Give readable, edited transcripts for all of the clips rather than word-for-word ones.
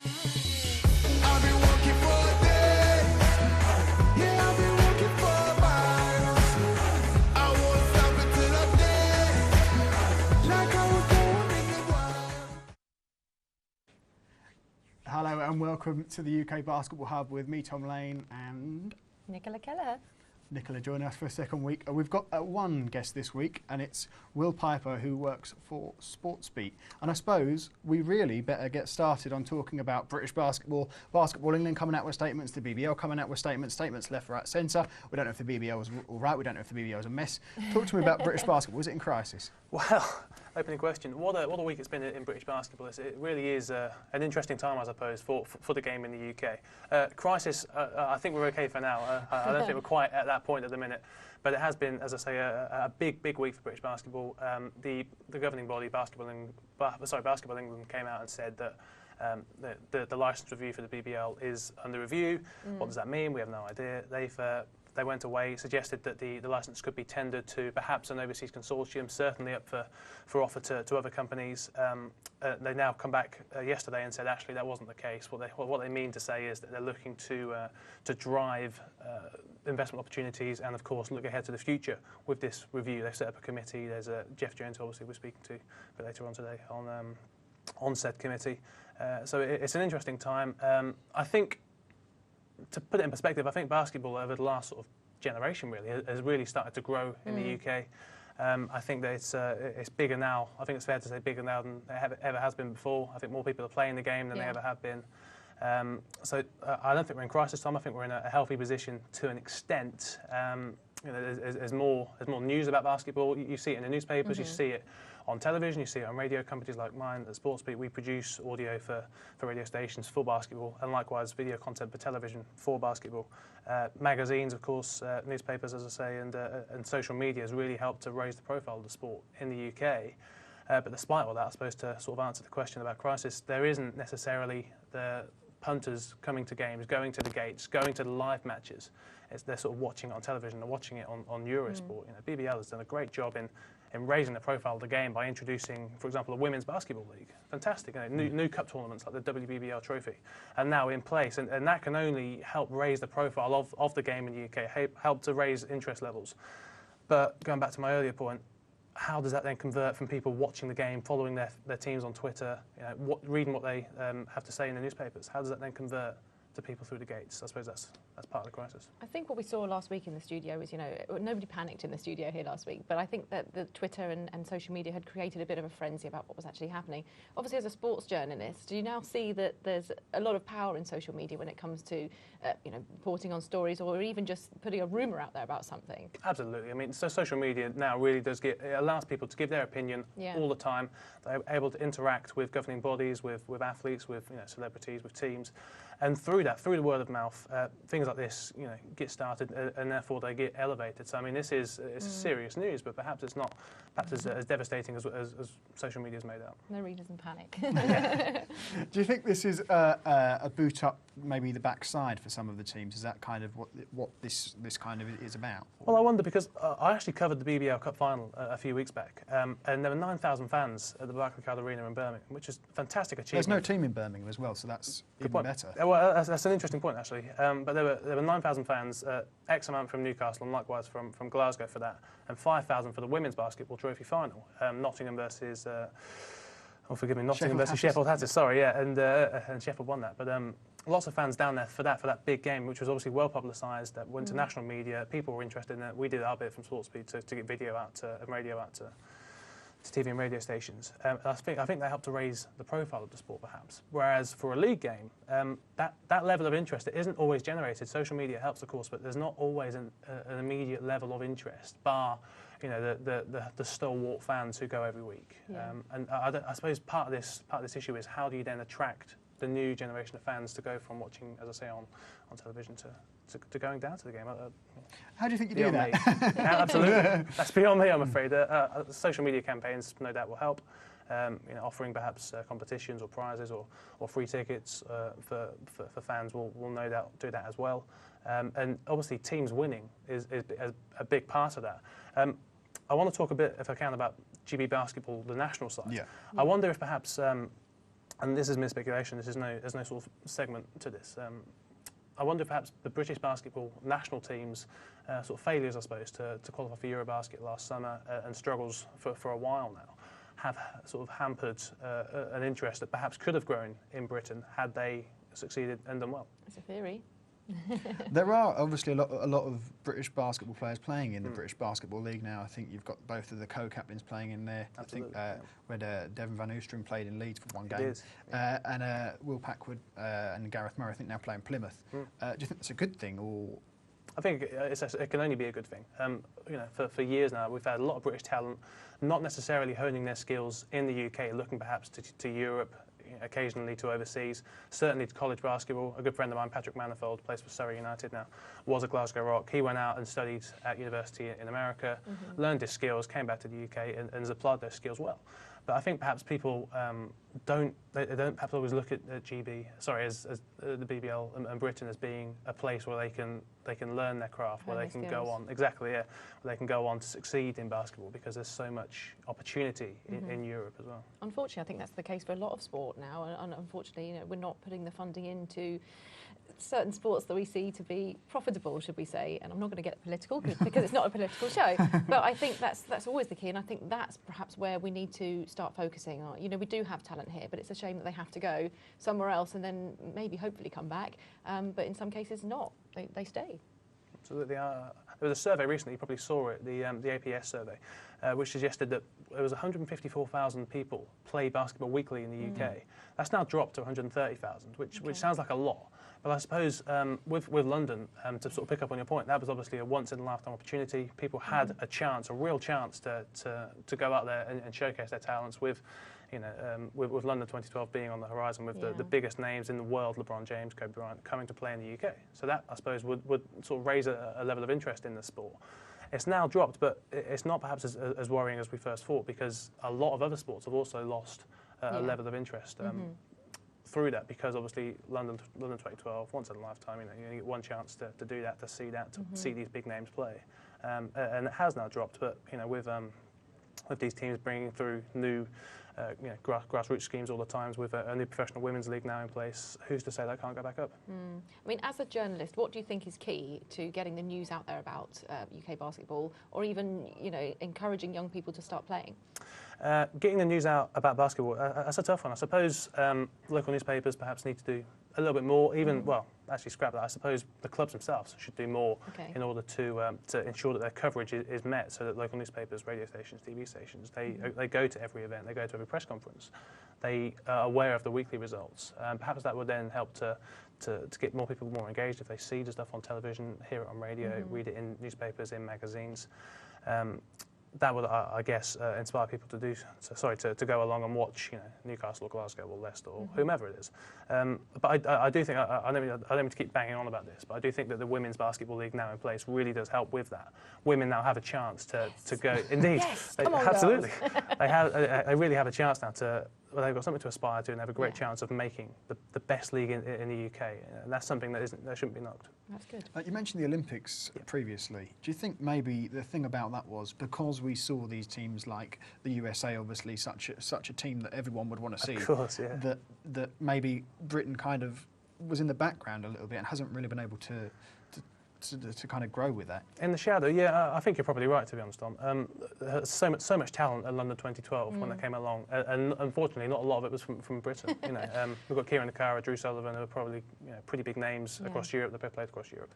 I've been working for days. Yeah, I've been working for miles. I won't stop until I'm dead. Like I was born in the wild. Hello and welcome to the UK Basketball Hub with me, Tom Lane, and Nicola Keller. Nicola joining us for a second week. We've got one guest this week, and it's Will Piper, who works for Sportsbeat. And I suppose we really better get started on talking about British basketball. Basketball England coming out with statements, the BBL coming out with statements left, right, centre. We don't know if the BBL was all right, we don't know if the BBL was a mess. Talk to me about British basketball. Is it in crisis? Well, opening question. What a week it's been in British basketball. It really is an interesting time, I suppose, for the game in the UK. Crisis, I think we're okay for now. I don't think we're quite at that point at the minute. But it has been, as I say, a big week for British basketball. The governing body, Basketball England, came out and said that the licence review for the BBL is under review. What does that mean? We have no idea. They went away, suggested that the licence could be tendered to perhaps an overseas consortium, certainly up for offer to other companies. They now come back yesterday and said actually that wasn't the case. What they mean to say is that they're looking to drive investment opportunities and of course look ahead to the future with this review. They've set up a committee. There's Jeff Jones, obviously we're speaking to a bit later on today on said committee. So it's an interesting time. I think, to put it in perspective, I think basketball over the last sort of generation really has really started to grow in the UK. I think that it's bigger now. I think it's fair to say bigger now than it ever has been before. I think more people are playing the game than they ever have been. So I don't think we're in crisis time. I think we're in a healthy position to an extent. You know, there's more news about basketball. You see it in the newspapers. You see it on television, you see it on radio. Companies like mine at Sportsbeat, we produce audio for radio stations for basketball, and likewise video content for television for basketball. Magazines, of course, newspapers, as I say, and social media has really helped to raise the profile of the sport in the UK. But despite all that, I suppose to sort of answer the question about crisis, there isn't necessarily the punters coming to games, going to the gates, going to the live matches. They're sort of watching it on television, they're watching it on Eurosport. You know, BBL has done a great job in raising the profile of the game by introducing, for example, a women's basketball league. Fantastic, you know, new cup tournaments like the WBBL Trophy are now in place, and that can only help raise the profile of the game in the UK, help to raise interest levels. But going back to my earlier point, how does that then convert from people watching the game, following their teams on Twitter, you know, reading what they have to say in the newspapers? How does that then convert to people through the gates? I suppose that's part of the crisis. I think what we saw last week in the studio was, you know, nobody panicked in the studio here last week, but I think that the Twitter and social media had created a bit of a frenzy about what was actually happening. Obviously, as a sports journalist, do you now see that there's a lot of power in social media when it comes to, you know, reporting on stories or even just putting a rumour out there about something? Absolutely. I mean, so social media now really does it allows people to give their opinion all the time. They're able to interact with governing bodies, with athletes, with, you know, celebrities, with teams. And through the word of mouth, things like this, you know, get started, and therefore they get elevated. So I mean, this is serious news, but perhaps it's not as devastating as social media's made out. No reason to panic. Do you think this is a boot up, maybe the backside for some of the teams? Is that kind of what this kind of is about? Well, I wonder, because I actually covered the BBL Cup final a few weeks back, and there were 9,000 fans at the Barclaycard Arena in Birmingham, which is a fantastic achievement. There's no team in Birmingham as well, so that's even better. Well, that's an interesting point, actually. But there were 9,000 fans, X amount from Newcastle, and likewise from Glasgow for that, and 5,000 for the women's basketball trophy final, Nottingham versus, Nottingham versus Sheffield Hatters. Sorry, yeah, and Sheffield won that. But lots of fans down there for that big game, which was obviously well publicised. That went to national media. People were interested in it. We did our bit from Sportsbeat to get video out and radio out to TV and radio stations. I think that helped to raise the profile of the sport, perhaps. Whereas for a league game, that level of interest, it isn't always generated. Social media helps, of course, but there's not always an immediate level of interest, bar, you know, the stalwart fans who go every week. Yeah. And I suppose part of this issue is, how do you then attract the new generation of fans to go from watching, as I say, on television to going down to the game? How do you think you do that? Yeah, absolutely. That's beyond me, I'm afraid. Social media campaigns, no doubt, will help. You know, offering perhaps competitions or prizes or free tickets for fans will no doubt do that as well. And obviously, teams winning is a big part of that. I want to talk a bit, if I can, about GB basketball, the national side. Yeah. I wonder if perhaps and this is mere speculation, there's no sort of segment to this. I wonder if perhaps the British basketball national teams, sort of failures, I suppose, to qualify for Eurobasket last summer and struggles for a while now, have sort of hampered an interest that perhaps could have grown in Britain had they succeeded and done well. It's a theory. There are obviously a lot of British basketball players playing in the British Basketball League now. I think you've got both of the co-captains playing in there. Absolutely, I think where Devin Van Oostrum played in Leeds for one game, and Will Packwood and Gareth Murray I think now play in Plymouth. Do you think that's a good thing, or? I think it can only be a good thing. You know, for years now, we've had a lot of British talent, not necessarily honing their skills in the UK, looking perhaps to Europe, occasionally to overseas, certainly to college basketball. A good friend of mine, Patrick Manifold, plays for Surrey United now, was a Glasgow Rock. He went out and studied at university in America, learned his skills, came back to the UK and has applied those skills well. But I think perhaps people don't perhaps always look at GB, as the BBL and Britain as being a place where they can learn their craft, where they can go on, where they can go on to succeed in basketball, because there's so much opportunity in Europe as well. Unfortunately, I think that's the case for a lot of sport now, and unfortunately, we're not putting the funding into certain sports that we see to be profitable, should we say. And I'm not going to get political because it's not a political show, but I think that's always the key, and I think that's perhaps where we need to start focusing on. You know, we do have talent here, but it's a shame that they have to go somewhere else and then maybe hopefully come back, but in some cases not. They stay. Absolutely. There was a survey recently, you probably saw it, the APS survey, which suggested that there was 154,000 people play basketball weekly in the UK. That's now dropped to 130,000, which sounds like a lot. But I suppose with London, to sort of pick up on your point, that was obviously a once-in-a-lifetime opportunity. People had a chance, a real chance to go out there and showcase their talents with, with London 2012 being on the horizon, with the biggest names in the world, LeBron James, Kobe Bryant, coming to play in the UK. So that, I suppose, would sort of raise a level of interest in the sport. It's now dropped, but it's not perhaps as worrying as we first thought, because a lot of other sports have also lost a level of interest through that, because obviously London 2012, once in a lifetime, you get one chance to do that, to see that, to see these big names play, and it has now dropped. But with these teams bringing through new grassroots schemes all the times, with a new professional women's league now in place, who's to say that can't go back up? I mean, as a journalist, what do you think is key to getting the news out there about UK basketball, or even encouraging young people to start playing? Getting the news out about basketball, that's a tough one. I suppose local newspapers perhaps need to do a little bit more. Even well, actually scrap that. I suppose the clubs themselves should do more in order to ensure that their coverage is met, so that local newspapers, radio stations, TV stations, they go to every event, they go to every press conference, they are aware of the weekly results. Perhaps that would then help to get more people more engaged if they see the stuff on television, hear it on radio, read it in newspapers, in magazines. That would, I guess, inspire people to go along and watch, Newcastle or Glasgow or Leicester or whomever it is. But I do think, I don't mean to keep banging on about this, but I do think that the Women's Basketball League now in place really does help with that. Women now have a chance to go. Indeed, come on, absolutely. They really have a chance now they've got something to aspire to, and they have a great chance of making the best league in the UK, and that's something that shouldn't be knocked. That's good. You mentioned the Olympics previously. Do you think maybe the thing about that was because we saw these teams like the USA, obviously such a team that everyone would want to see, of course, yeah. that maybe Britain kind of was in the background a little bit and hasn't really been able to kind of grow with that? In the shadow, I think you're probably right, to be honest, Tom. So much talent at London 2012 when they came along, and unfortunately not a lot of it was from Britain. We've got Kieran Nakara, Drew Sullivan, who are probably pretty big names across Europe. They've played across Europe.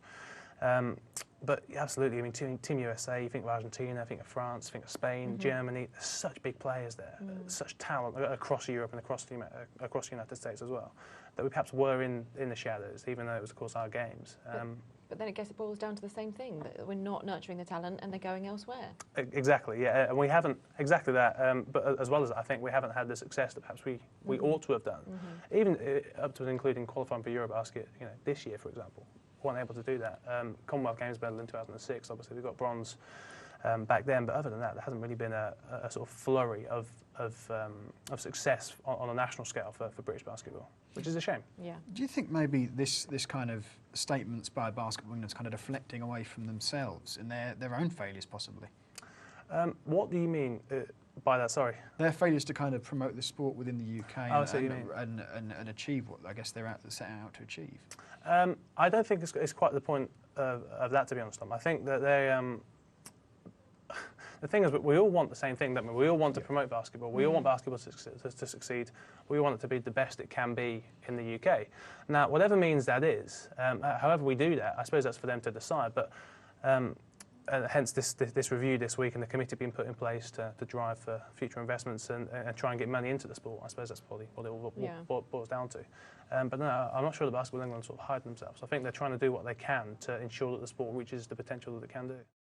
But absolutely, I mean, Team USA, you think of Argentina, think of France, think of Spain, Germany. There's such big players there, such talent across Europe and across the United States as well, that we perhaps were in the shadows, even though it was, of course, our games. But then I guess it boils down to the same thing, that we're not nurturing the talent and they're going elsewhere. Exactly, yeah, and we haven't, exactly that, but as well as that, I think we haven't had the success that perhaps we ought to have done, even up to and including qualifying for Eurobasket, this year, for example. Weren't able to do that. Commonwealth Games medal in 2006, obviously we got bronze back then, but other than that, there hasn't really been a sort of flurry of success on a national scale for British basketball, which is a shame. Yeah. Do you think maybe this kind of statements by basketball is kind of deflecting away from themselves and their own failures, possibly? What do you mean By that, sorry. Their failures to kind of promote the sport within the UK I see what you mean. and achieve what I guess they're setting out to achieve. I don't think it's quite the point of that, to be honest, Tom. I think that they... the thing is, we all want the same thing, don't we? We all want to promote basketball. We all want basketball to succeed. We want it to be the best it can be in the UK. Now, whatever means that is, however we do that, I suppose that's for them to decide. But hence this review this week and the committee being put in place to drive for future investments and try and get money into the sport. I suppose that's probably what it all boils down to. But no, I'm not sure the Basketball England sort of hide themselves. I think they're trying to do what they can to ensure that the sport reaches the potential that it can do.